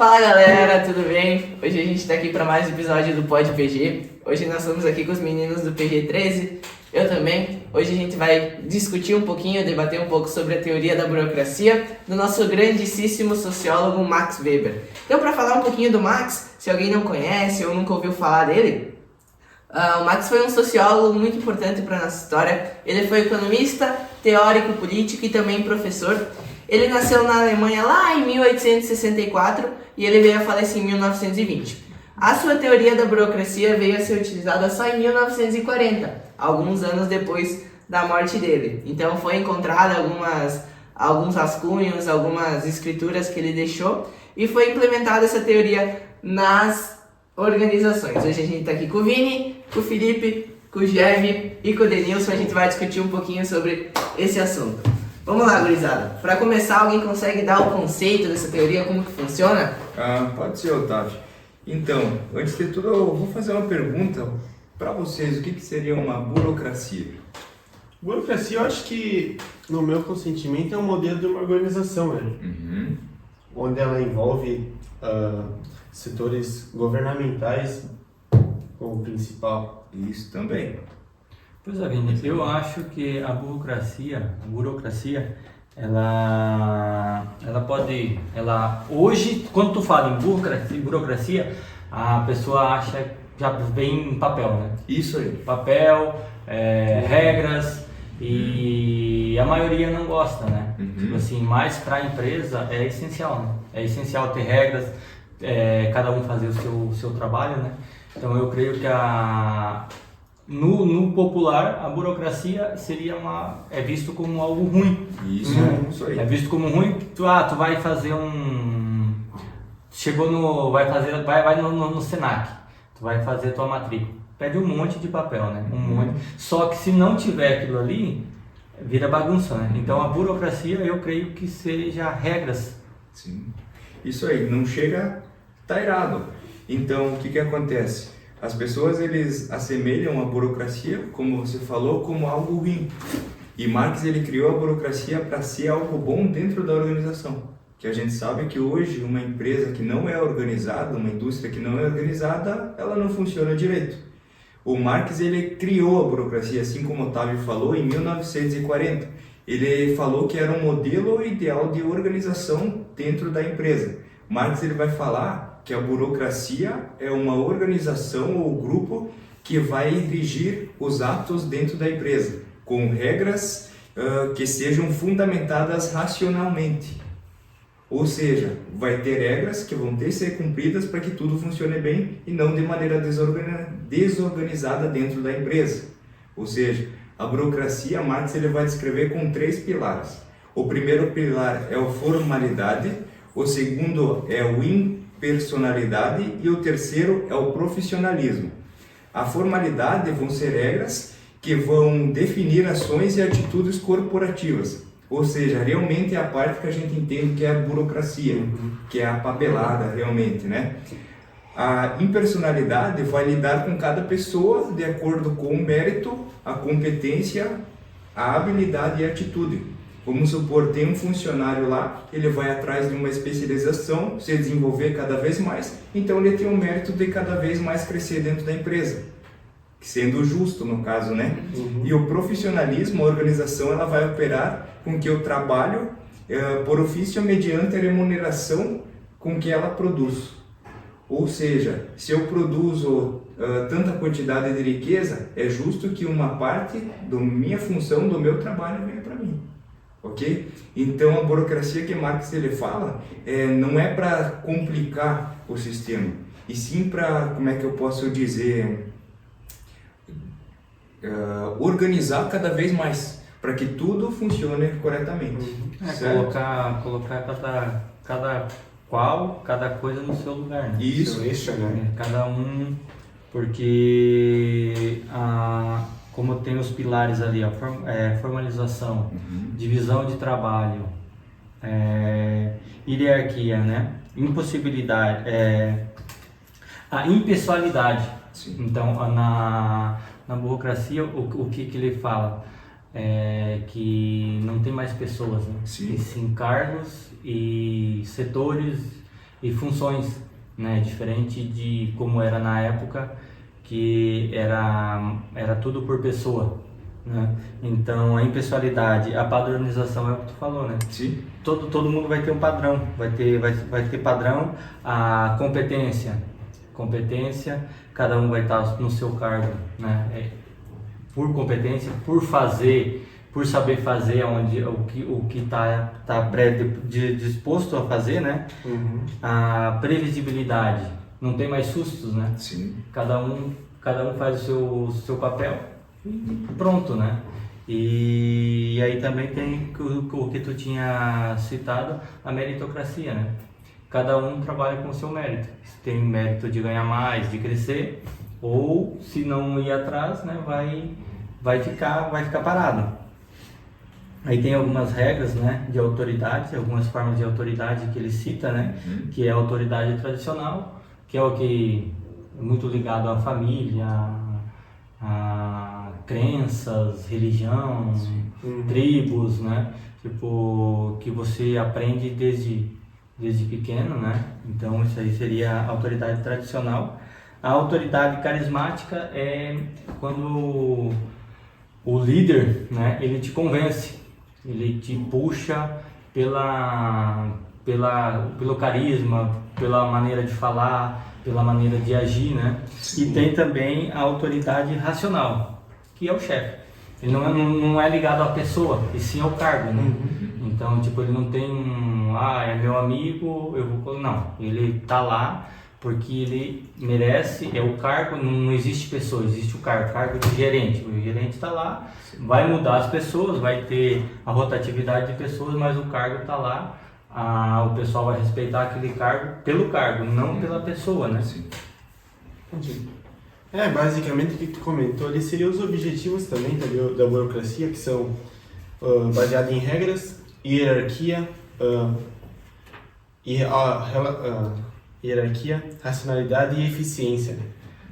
Fala galera, tudo bem? Hoje a gente está aqui para mais um episódio do Pod PG. Hoje nós estamos aqui com os meninos do PG13, eu também. Hoje a gente vai discutir um pouquinho, debater um pouco sobre a teoria da burocracia do nosso grandíssimo sociólogo Max Weber. Então, para falar um pouquinho do Max, se alguém não conhece ou nunca ouviu falar dele, o Max foi um sociólogo muito importante para a nossa história. Ele foi economista, teórico político e também professor. Ele nasceu na Alemanha lá em 1864 e ele veio a falecer em 1920. A sua teoria da burocracia veio a ser utilizada só em 1940, alguns anos depois da morte dele. Então foi encontrada alguns rascunhos, algumas escrituras que ele deixou e foi implementada essa teoria nas organizações. Hoje a gente está aqui com o Vini, com o Felipe, com o Jeremy e com o Denilson. A gente vai discutir um pouquinho sobre esse assunto. Vamos lá, gurizada. Para começar, alguém consegue dar o conceito dessa teoria, como que funciona? Pode ser, Otávio. Então, antes de tudo, eu vou fazer uma pergunta para vocês. O que seria uma burocracia? Burocracia, eu acho que, no meu consentimento, é um modelo de uma organização, né? Onde ela envolve setores governamentais como principal. Isso também. Pois é, Vini, eu acho que a burocracia, ela hoje, quando tu fala em burocracia, a pessoa acha, já vem em papel, né? Isso aí. Papel, regras, e a maioria não gosta, né? Tipo assim, mas para a empresa é essencial, né? É essencial ter regras, cada um fazer o seu trabalho, né? Então eu creio que no popular, a burocracia seria é visto como algo ruim. Isso aí. É visto como ruim. Tu vai fazer vai no Senac. Tu vai fazer tua matrícula. Pede um monte de papel, né? Um monte. Só que se não tiver aquilo ali, vira bagunça, né? Então a burocracia, eu creio que seja regras. Sim. Isso aí, não chega, tá errado. Então, o que acontece? As pessoas, eles assemelham a burocracia, como você falou, como algo ruim. E Marx, ele criou a burocracia para ser algo bom dentro da organização. Que a gente sabe que hoje uma empresa que não é organizada, uma indústria que não é organizada, ela não funciona direito. O Marx, ele criou a burocracia, assim como o Otávio falou, em 1940. Ele falou que era um modelo ideal de organização dentro da empresa. Marx, ele vai falar que a burocracia é uma organização ou grupo que vai regir os atos dentro da empresa, com regras que sejam fundamentadas racionalmente. Ou seja, vai ter regras que vão ter que ser cumpridas para que tudo funcione bem e não de maneira desorganizada dentro da empresa. Ou seja, a burocracia, Marx, ele vai descrever com 3 pilares. O primeiro pilar é a formalidade, o segundo é o impersonalidade e o terceiro é o profissionalismo. A formalidade vão ser regras que vão definir ações e atitudes corporativas, ou seja, realmente é a parte que a gente entende que é a burocracia, que é a papelada realmente, né? A impersonalidade vai lidar com cada pessoa de acordo com o mérito, a competência, a habilidade e a atitude. Vamos supor, tem um funcionário lá, ele vai atrás de uma especialização, se desenvolver cada vez mais, então ele tem o mérito de cada vez mais crescer dentro da empresa, sendo justo no caso, né? E o profissionalismo, a organização, ela vai operar com que eu trabalho por ofício mediante a remuneração com que ela produz. Ou seja, se eu produzo tanta quantidade de riqueza, é justo que uma parte da minha função, do meu trabalho, venha para mim. Ok? Então a burocracia que Marx ele fala não é para complicar o sistema, e sim para, como é que eu posso dizer, organizar cada vez mais, para que tudo funcione corretamente. Colocar cada coisa no seu lugar, né? Isso, né? Cada um, porque como tem os pilares ali, formalização, divisão de trabalho, hierarquia, né? Impossibilidade, a impessoalidade. Sim. Então, na burocracia, o que ele fala? Que não tem mais pessoas, né? Sim. E sim cargos e setores e funções, né? Diferente de como era na época, que era tudo por pessoa, né? Então a impessoalidade, a padronização é o que tu falou, né? Sim. Todo mundo vai ter um padrão, vai ter padrão, a competência, cada um vai estar no seu cargo, né? Por competência, por fazer, por saber fazer o que tá predisposto a fazer, né? A previsibilidade, não tem mais sustos, né? Sim. Cada um faz o seu papel e pronto, né? E aí também tem o que tu tinha citado, a meritocracia, né? Cada um trabalha com o seu mérito. Se tem mérito de ganhar mais, de crescer, ou se não ir atrás, né, vai ficar parado. Aí tem algumas regras, né, de autoridade, algumas formas de autoridade que ele cita, né, que é a autoridade tradicional, que é o que é muito ligado à família, a crenças, religião, tribos, né, tipo, que você aprende desde pequeno, né, então isso aí seria a autoridade tradicional. A autoridade carismática é quando o líder, né, ele te convence, ele te puxa pelo carisma, pela maneira de falar, pela maneira de agir, né? E tem também a autoridade racional, que é o chefe. Ele não é ligado à pessoa, e sim ao cargo, né? Então, tipo, ele não tem é meu amigo, eu vou... Não, ele tá lá porque ele merece, é o cargo, não existe pessoa, existe o cargo de gerente. O gerente está lá, vai mudar as pessoas, vai ter a rotatividade de pessoas, mas o cargo está lá, o pessoal vai respeitar aquele cargo pelo cargo, não pela pessoa, né? Sim. Entendi. Basicamente o que tu comentou ali seriam os objetivos também da burocracia, que são baseados em regras, hierarquia, racionalidade e eficiência.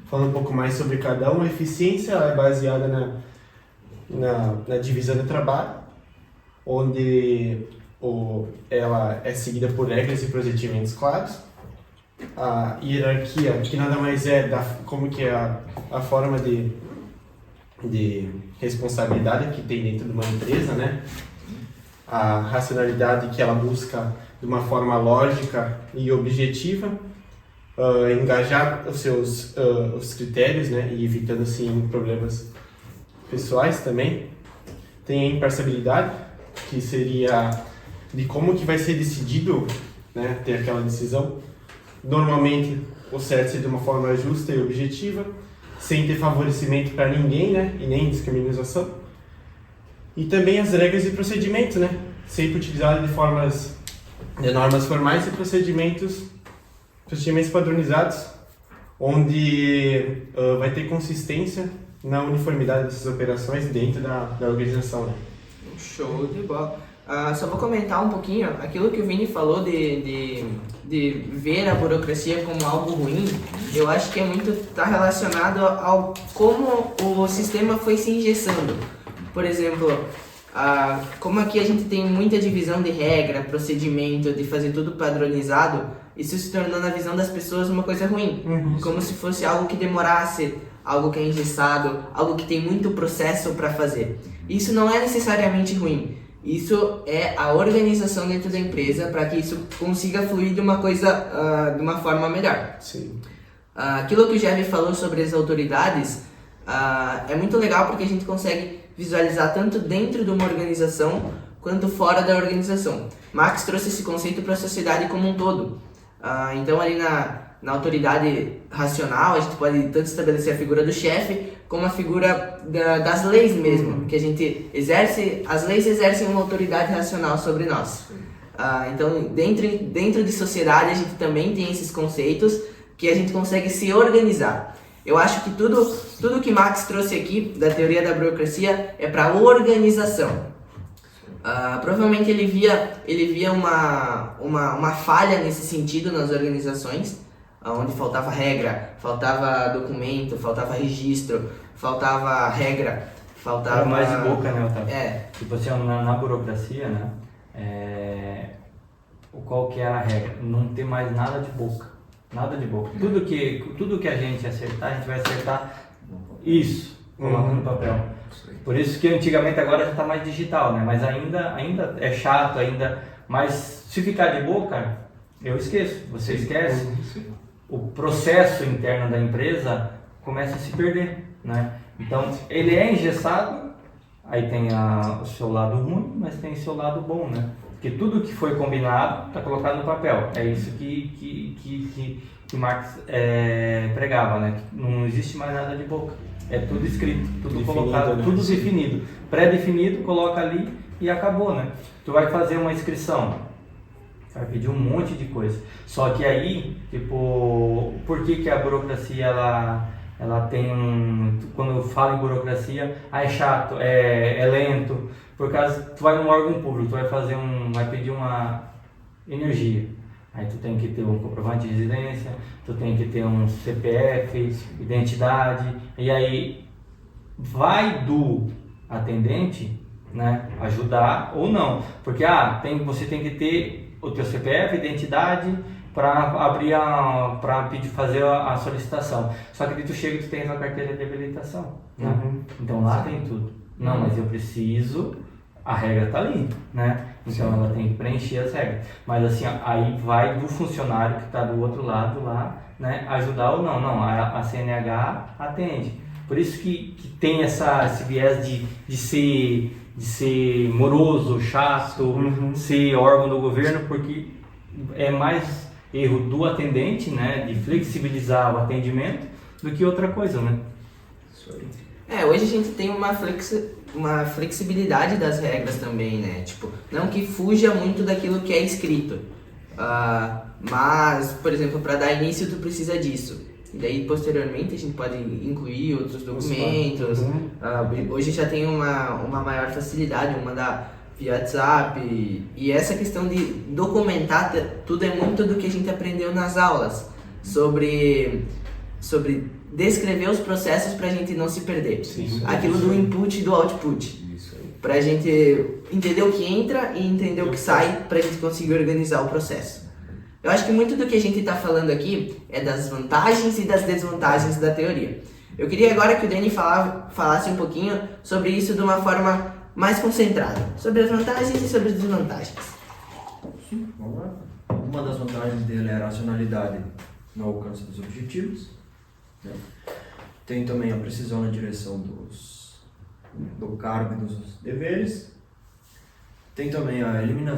Falando um pouco mais sobre cada um, a eficiência ela é baseada na divisão do trabalho, onde ela é seguida por regras e procedimentos claros. A hierarquia, que nada mais é como que é a forma de responsabilidade que tem dentro de uma empresa, né? A racionalidade, que ela busca de uma forma lógica e objetiva, engajar os critérios, né, e evitando assim problemas pessoais também. Tem a imparcialidade, que seria de como que vai ser decidido, né, ter aquela decisão. Normalmente o certo seria de uma forma justa e objetiva, sem ter favorecimento para ninguém, né, e nem discriminação. E também as regras e procedimentos, né, sempre utilizado de normas formais e procedimentos padronizados, onde vai ter consistência na uniformidade dessas operações dentro da organização, né? Show de bola. Só vou comentar um pouquinho aquilo que o Vini falou de ver a burocracia como algo ruim. Eu acho que está relacionado ao como o sistema foi se engessando. Por exemplo, como aqui a gente tem muita divisão de regra, procedimento, de fazer tudo padronizado, isso se tornou na visão das pessoas uma coisa ruim. Como se fosse algo que demorasse, algo que é engessado, algo que tem muito processo para fazer. Isso não é necessariamente ruim. Isso é a organização dentro da empresa para que isso consiga fluir de uma de uma forma melhor. Sim. Aquilo que o Jerry falou sobre as autoridades é muito legal porque a gente consegue visualizar tanto dentro de uma organização quanto fora da organização. Marx trouxe esse conceito para a sociedade como um todo. Então ali na autoridade racional a gente pode tanto estabelecer a figura do chefe como a figura das leis mesmo, que a gente exerce, as leis exercem uma autoridade racional sobre nós. Então dentro de sociedade a gente também tem esses conceitos que a gente consegue se organizar. Eu acho que tudo que Marx trouxe aqui da teoria da burocracia é para organização. Provavelmente ele via uma falha nesse sentido nas organizações, onde faltava regra, faltava documento, faltava registro, faltava regra, faltava... Era mais de boca, né, Otávio? É. Tipo assim, na burocracia, né, qual que era a regra? Não ter mais nada de boca. Nada de boca. Tudo que a gente acertar, a gente vai acertar isso, colocando no papel. Por isso que antigamente agora já está mais digital, né? Mas ainda é chato, mas se ficar de boca, eu esqueço, você esquece. O processo interno da empresa começa a se perder, né? Então, ele é engessado, aí tem o seu lado ruim, mas tem o seu lado bom, né? Porque tudo que foi combinado está colocado no papel. É isso que Marx pregava, né? Que não existe mais nada de boca. É tudo escrito, tudo definido, colocado, né? Tudo definido. Pré-definido, coloca ali e acabou, né? Tu vai fazer uma inscrição, vai pedir um monte de coisa. Só que aí, tipo, por que a burocracia, ela tem quando eu falo em burocracia, é chato, é lento, por causa, tu vai num órgão público, tu vai pedir uma energia, aí tu tem que ter um comprovante de residência, tu tem que ter um CPF, identidade, e aí vai do atendente, né, ajudar ou não, porque você tem que ter o teu CPF, identidade, para fazer a solicitação. Só que daí tu chega e tu tem a tua carteira de habilitação, né? Então lá tem tudo. Não, mas eu preciso, a regra tá ali, né? Então ela tem que preencher as regras. Mas assim, aí vai do funcionário que está do outro lado lá, né? Ajudar ou não. Não, a CNH atende. Por isso que tem esse viés de ser moroso, chato, ser órgão do governo, porque é mais erro do atendente, né, de flexibilizar o atendimento do que outra coisa, né? Isso aí. Hoje a gente tem uma flexibilidade das regras também, né? Tipo, não que fuja muito daquilo que é escrito, mas, por exemplo, para dar início tu precisa disso. E daí, posteriormente, a gente pode incluir outros documentos. Hoje já tem uma maior facilidade, mandar via WhatsApp. E essa questão de documentar tudo é muito do que a gente aprendeu nas aulas. Sobre descrever os processos para a gente não se perder. Aquilo do input e do output. Para a gente entender o que entra e entender o que sai, para a gente conseguir organizar o processo. Eu acho que muito do que a gente está falando aqui é das vantagens e das desvantagens da teoria. Eu queria agora que o Dani falasse um pouquinho sobre isso de uma forma mais concentrada, sobre as vantagens e sobre as desvantagens. Sim, vamos lá. Uma das vantagens dele é a racionalidade no alcance dos objetivos, né? Tem também a precisão na direção do cargo e dos deveres. Tem também a elimina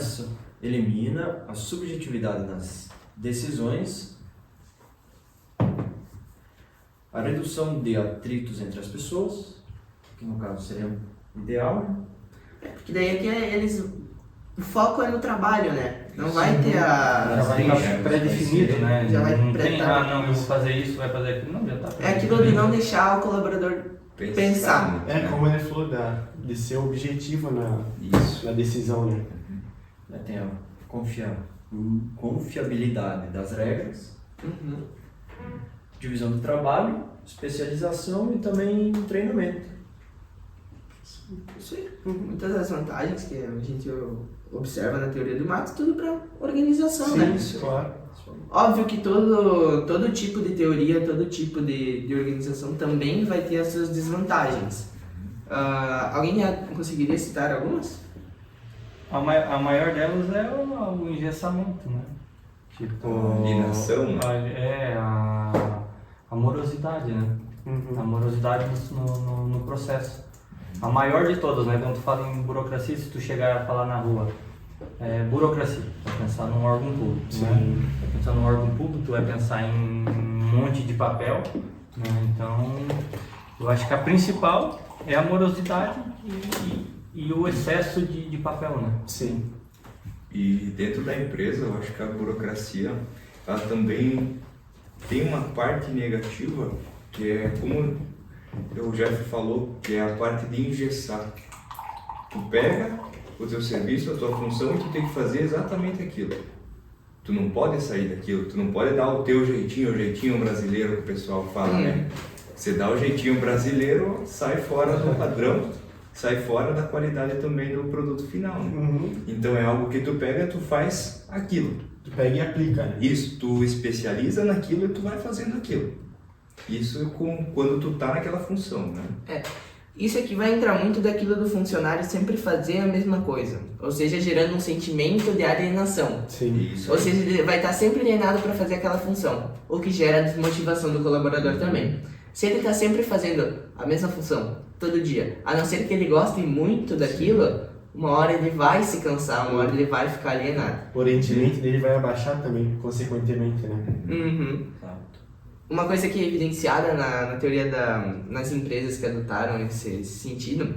a subjetividade nas decisões, a redução de atritos entre as pessoas, que no caso seria ideal. Porque daí aqui o foco é no trabalho, né? Não vai ter Já vai estar pré-definido, né? Já vai não tem, não, eu vou fazer isso, vai fazer aquilo. Não, já está É aquilo de não deixar o colaborador pensar. Como ele falou, de ser objetivo na decisão, né? Tem a confiabilidade das regras, divisão do trabalho, especialização e também treinamento. Isso aí. Muitas das vantagens que a gente observa na teoria do Marx, tudo para organização, né? Sim, claro. Óbvio que todo tipo de teoria, todo tipo de organização também vai ter as suas desvantagens. Alguém já conseguiria citar algumas? A maior delas é o engessamento, né? Tipo, a alienação, né? A morosidade, né? A morosidade no processo. A maior de todas, né? Quando tu fala em burocracia, se tu chegar a falar na rua, burocracia, tu vai pensar num órgão público, né? Vai pensar num órgão público, tu vai pensar em um monte de papel, né? Então, eu acho que a principal é a morosidade e o excesso de papel, né? Sim. E dentro da empresa, eu acho que a burocracia, ela também tem uma parte negativa, que é, como o Jeff falou, que é a parte de engessar. Tu pega o teu serviço, a tua função, e tu tem que fazer exatamente aquilo. Tu não pode sair daquilo, tu não pode dar o teu jeitinho, o jeitinho brasileiro que o pessoal fala, né? Você dá o jeitinho brasileiro, sai fora do padrão sai fora da qualidade também do produto final, né? Uhum. Então é algo que tu pega, tu faz aquilo. Tu pega e aplica, né? Isso, tu especializa naquilo e tu vai fazendo aquilo. Isso quando tu tá naquela função, né? Isso aqui vai entrar muito daquilo do funcionário sempre fazer a mesma coisa, ou seja, gerando um sentimento de alienação. Sim. Isso. Ou seja, ele vai estar sempre alienado para fazer aquela função, o que gera a desmotivação do colaborador também. Se ele está sempre fazendo a mesma função todo dia, a não ser que ele goste muito daquilo, uma hora ele vai se cansar, uma hora ele vai ficar alienado. O rendimento dele vai abaixar também, consequentemente, né? Uhum. Uma coisa que é evidenciada na teoria nas empresas que adotaram esse sentido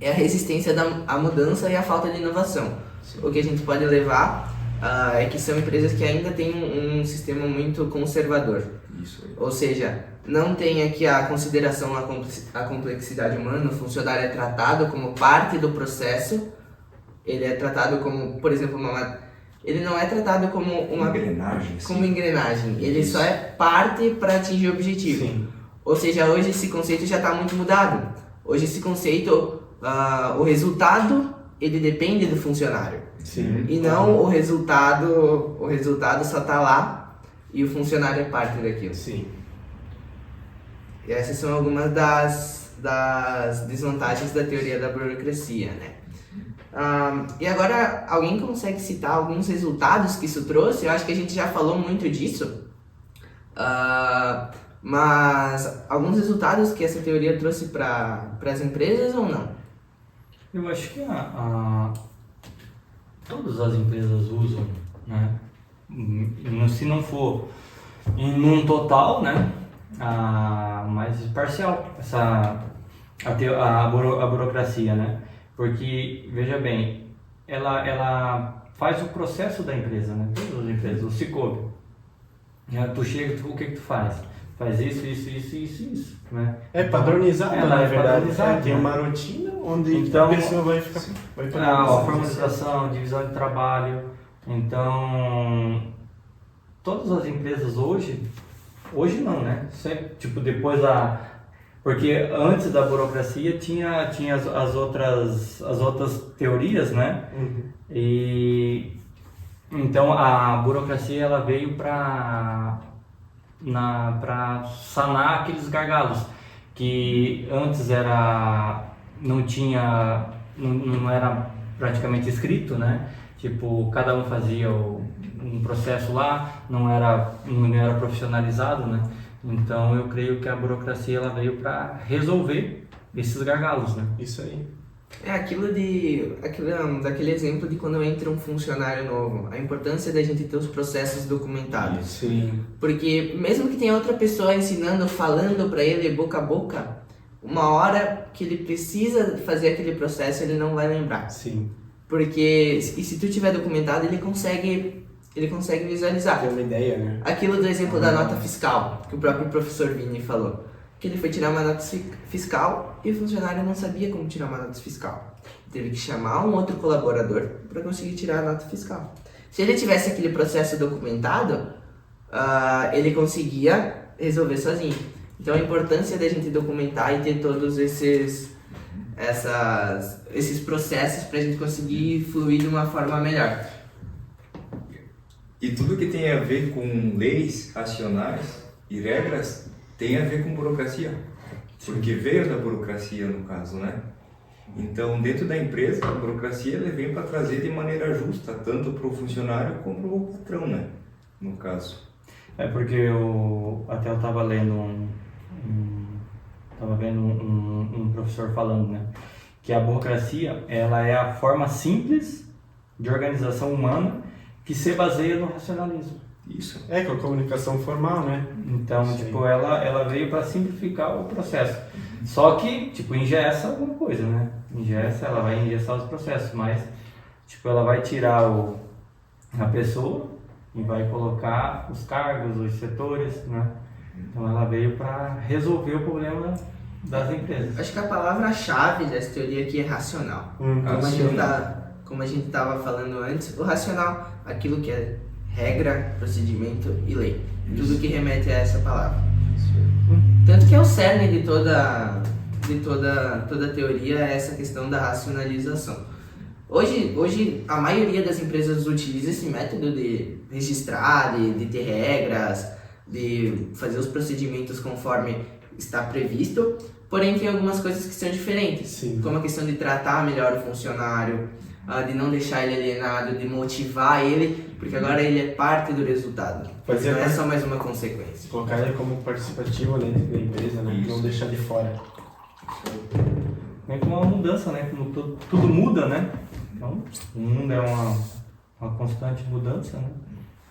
é a resistência à mudança e a falta de inovação. O que a gente pode levar é que são empresas que ainda têm um sistema muito conservador. Isso aí. Ou seja, não tem aqui a consideração à complexidade humana, o funcionário é tratado como parte do processo, ele é tratado como, por exemplo, ele não é tratado como uma engrenagem, como engrenagem, ele Isso. só é parte para atingir o objetivo. Sim. Ou seja, hoje esse conceito já está muito mudado. Hoje esse conceito, o resultado, ele depende do funcionário. Sim. E não o resultado só está lá e o funcionário é parte daquilo. Sim. E essas são algumas das desvantagens da teoria da burocracia, né? E agora, alguém consegue citar alguns resultados que isso trouxe? Eu acho que a gente já falou muito disso, mas alguns resultados que essa teoria trouxe para as empresas ou não? Eu acho que todas as empresas usam, né? Se não for num total, né? Mais parcial a burocracia, né? Porque, veja bem, ela faz o processo da empresa, né? Todas as empresas, o Cicobi. Tu chega, o que tu faz? Faz isso, né? É padronizado, Ela na é verdade. padronizado, Tem né? uma rotina onde Então, a pessoa vai ficar... Vai A formalização, divisão de trabalho. Então, todas as empresas hoje não, né? Sempre, tipo, depois porque antes da burocracia tinha as outras teorias, né? Uhum. E então a burocracia ela veio para sanar aqueles gargalos que antes não era praticamente escrito, né? Tipo, cada um fazia um processo lá, não era profissionalizado, né? Então eu creio que a burocracia ela veio para resolver esses gargalos, né? Isso aí. É daquele exemplo de quando entra um funcionário novo, a importância da gente ter os processos documentados. Sim. Porque mesmo que tenha outra pessoa ensinando, falando para ele boca a boca, uma hora que ele precisa fazer aquele processo, ele não vai lembrar. Sim. Porque se tu tiver documentado, ele consegue visualizar. Tem uma ideia, né? Aquilo do exemplo da nota fiscal, que o próprio professor Vini falou. Que ele foi tirar uma nota fiscal e o funcionário não sabia como tirar uma nota fiscal. Teve que chamar um outro colaborador para conseguir tirar a nota fiscal. Se ele tivesse aquele processo documentado, ele conseguia resolver sozinho. Então a importância da gente documentar e ter todos esses processos para a gente conseguir fluir de uma forma melhor. E tudo que tem a ver com leis racionais e regras tem a ver com burocracia, porque veio da burocracia no caso, né? Então, dentro da empresa, a burocracia ele vem para trazer de maneira justa, tanto para o funcionário como para o patrão, né? No caso. É porque eu estava lendo um professor falando, né? Que a burocracia ela é a forma simples de organização humana que se baseia no racionalismo. Isso. É, com a comunicação formal, né? Então, Sim. tipo, ela veio para simplificar o processo. Só que, tipo, engessa alguma coisa, né? Ela vai engessar os processos, mas, tipo, ela vai tirar a pessoa e vai colocar os cargos, os setores, né? Então, ela veio para resolver o problema das empresas. Acho que a palavra-chave dessa teoria aqui é racional. Como a gente estava falando antes, o racional, aquilo que é regra, procedimento e lei. Tudo que remete a essa palavra. Tanto que é o cerne de toda de toda a teoria é essa questão da racionalização. Hoje a maioria das empresas utiliza esse método de registrar, de ter regras, de fazer os procedimentos conforme está previsto, porém tem algumas coisas que são diferentes, Sim. como a questão de tratar melhor o funcionário, de não deixar ele alienado, de motivar ele, porque agora ele é parte do resultado, Fazer não é só mais uma consequência. Colocar ele como participativo dentro da empresa, né? Isso. Não deixar de fora. É como uma mudança, né? Como tudo muda, né? Então, o mundo é uma constante mudança, né?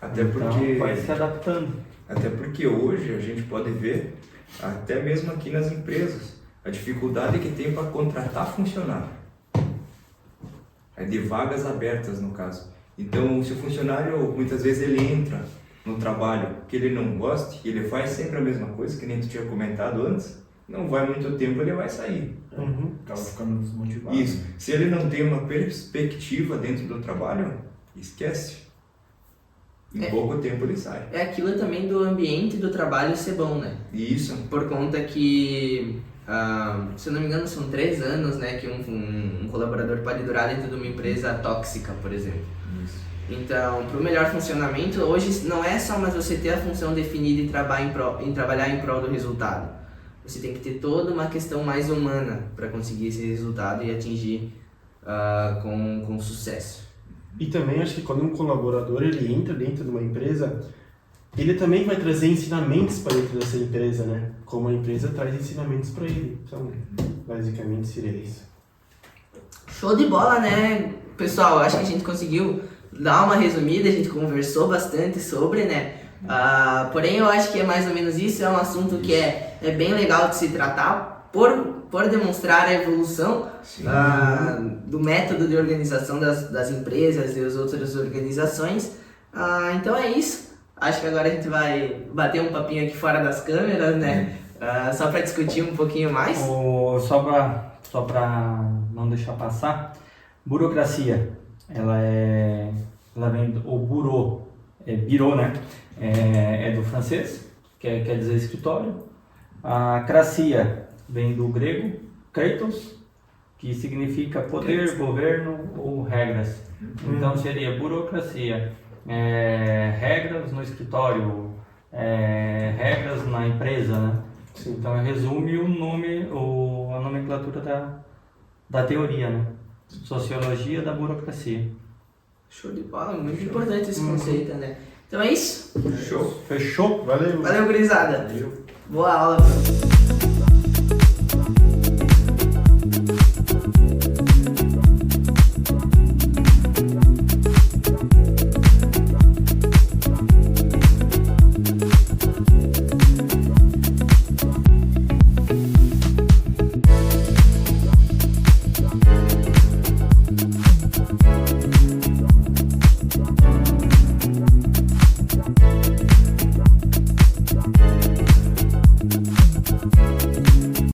Até porque, Então, vai se adaptando. até porque hoje a gente pode ver, até mesmo aqui nas empresas, a dificuldade que tem para contratar funcionário. É de vagas abertas, no caso. Então, se o funcionário, muitas vezes, ele entra no trabalho que ele não gosta, e ele faz sempre a mesma coisa, que nem tu tinha comentado antes, não vai muito tempo, ele vai sair. Acaba ficando desmotivado. Isso. Se ele não tem uma perspectiva dentro do trabalho, esquece. Em pouco tempo ele sai. É aquilo também do ambiente do trabalho ser bom, né? Isso. Por conta que, se eu não me engano, são 3 anos, né, que um colaborador pode durar dentro de uma empresa tóxica, por exemplo. Isso. Então, para o melhor funcionamento, hoje não é só mais você ter a função definida e trabalhar em prol do resultado. Você tem que ter toda uma questão mais humana para conseguir esse resultado e atingir com sucesso. E também acho que quando um colaborador ele entra dentro de uma empresa, ele também vai trazer ensinamentos para dentro dessa empresa, né? Como a empresa traz ensinamentos para ele. Então, basicamente seria isso. Show de bola, né, pessoal? Acho que a gente conseguiu dar uma resumida, a gente conversou bastante sobre, né? Porém, eu acho que é mais ou menos isso, é um assunto que é bem legal de se tratar por demonstrar a evolução do método de organização das empresas e das outras organizações. Então é isso. Acho que agora a gente vai bater um papinho aqui fora das câmeras, né? Só para discutir um pouquinho mais. Só para não deixar passar, burocracia, ela vem o bureau, bureau, né? É do francês, quer dizer escritório. A cracia vem do grego, kratos, que significa poder, governo ou regras. Então seria burocracia, regras no escritório, regras na empresa, né? Então resume o nome, a nomenclatura da teoria, né? Sociologia da burocracia. Show de bola, muito importante esse conceito, né? Então é isso. Show. Fechou? Valeu! Valeu, gurizada. Valeu. Boa aula.